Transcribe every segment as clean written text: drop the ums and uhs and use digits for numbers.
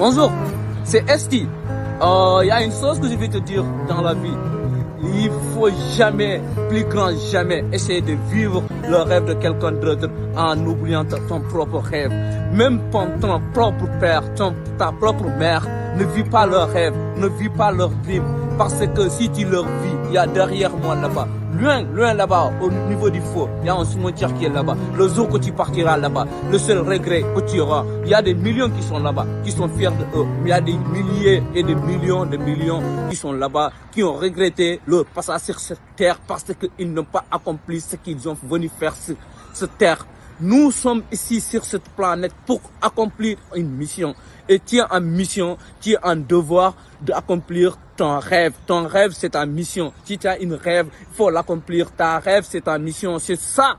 Bonjour, c'est Esti. Il y a une chose que je vais te dire dans la vie. Il faut jamais, plus grand jamais, essayer de vivre le rêve de quelqu'un d'autre en oubliant ton propre rêve. Même ton propre père, ta propre mère, ne vit pas leur rêve, ne vit pas leur dream. Parce que si tu leur vis, il y a derrière moi là-bas, loin là-bas, au niveau du feu, il y a un cimetière qui est là-bas. Le jour que tu partiras là-bas, le seul regret que tu auras, il y a des millions qui sont là-bas, qui sont fiers de eux. Mais il y a des milliers et des millions qui sont là-bas, qui ont regretté leur passage sur cette terre parce qu'ils n'ont pas accompli ce qu'ils ont venu faire sur cette terre. Nous sommes ici sur cette planète pour accomplir une mission. Et tu es en mission, tu es en devoir d'accomplir ton rêve. Ton rêve, c'est ta mission. Si tu as une rêve, il faut l'accomplir. Ta rêve, c'est ta mission. C'est ça.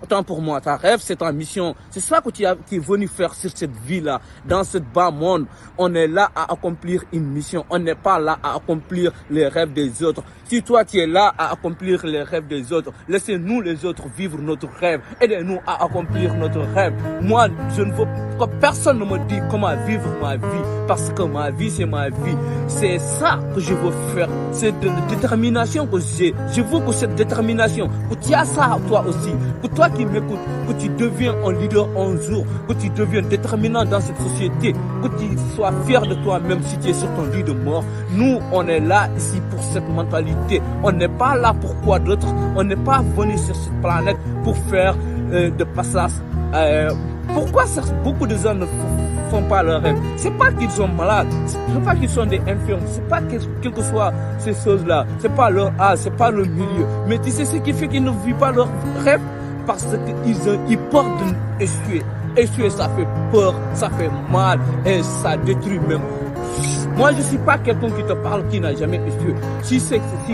Autant pour moi, ta rêve, c'est ta mission. C'est ça que tu es venu faire sur cette vie-là, dans ce bas monde. On est là à accomplir une mission. On n'est pas là à accomplir les rêves des autres. Si toi, tu es là à accomplir les rêves des autres, laissez-nous les autres vivre notre rêve. Aidez-nous à accomplir notre rêve. Moi, je ne veux que personne ne me dise comment vivre ma vie. Parce que ma vie, c'est ma vie. C'est ça que je veux faire. C'est de la détermination que j'ai. Je veux que cette détermination, que tu as ça toi aussi. Que toi qui m'écoutes, que tu deviens un leader un jour. Que tu deviennes déterminant dans cette société. Que tu sois fier de toi-même si tu es sur ton lit de mort. Nous, on est là ici pour cette mentalité. On n'est pas là pour quoi d'autre. On n'est pas venu sur cette planète pour faire de passage. Pourquoi beaucoup de gens ne font pas leur rêve? C'est pas qu'ils sont malades, c'est pas qu'ils sont des infirmes, c'est pas quel que soit ces choses-là, c'est pas leur âge, c'est pas le milieu. Mais tu sais ce qui fait qu'ils ne vivent pas leur rêve? Parce qu'ils portent d'échouer. Échouer, ça fait peur, ça fait mal et ça détruit même. Moi, je ne suis pas quelqu'un qui te parle qui n'a jamais échoué. Si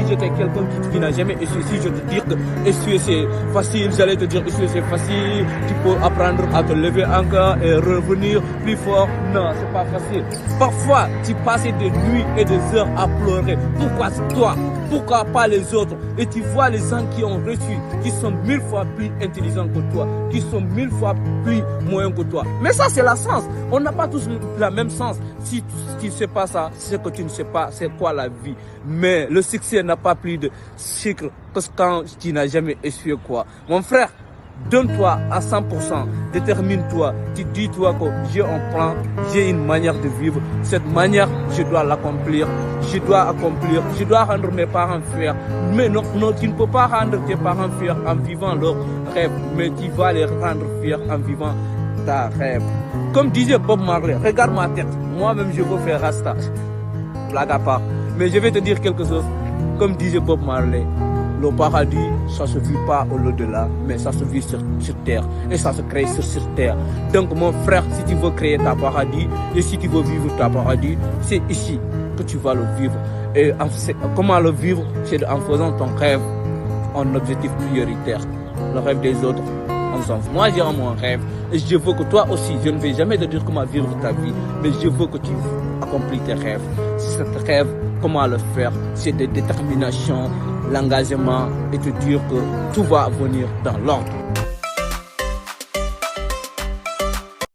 j'étais quelqu'un qui n'a jamais échoué, si je te dis que échouer c'est facile, j'allais te dire échouer c'est facile, tu peux apprendre à te lever encore et revenir plus fort. Non, c'est pas facile. Parfois, tu passes des nuits et des heures à pleurer. Pourquoi toi? Pourquoi pas les autres? Et tu vois les gens qui ont reçu, qui sont 1000 fois plus intelligents que toi, qui sont 1000 fois plus moyens que toi. Mais ça, c'est la sens. On n'a pas tous la même sens. Si tu ne sais pas ça, c'est que tu ne sais pas c'est quoi la vie. Mais le succès n'a pas plus de cycle que quand tu n'as jamais essuyé quoi. Mon frère, donne-toi à 100%, détermine-toi, tu dis-toi que j'ai un plan, j'ai une manière de vivre. Cette manière, je dois l'accomplir, je dois rendre mes parents fiers. Mais non, tu ne peux pas rendre tes parents fiers en vivant leur rêve, mais tu vas les rendre fiers en vivant ta rêve. Comme disait Bob Marley, regarde ma tête, moi-même je veux faire Rasta, blague à part. Mais je vais te dire quelque chose, comme disait Bob Marley, le paradis, ça se vit pas au-delà, mais ça se vit sur terre. Et ça se crée sur terre. Donc mon frère, si tu veux créer ta paradis, et si tu veux vivre ta paradis, c'est ici que tu vas le vivre. Et comment le vivre? C'est en faisant ton rêve un objectif prioritaire. Le rêve des autres, on s'en fout. Moi j'ai mon rêve. Et je veux que toi aussi, je ne vais jamais te dire comment vivre ta vie, mais je veux que tu accomplisses tes rêves. Cet rêve, comment le faire? C'est de détermination, l'engagement et te dire que tout va venir dans l'ordre.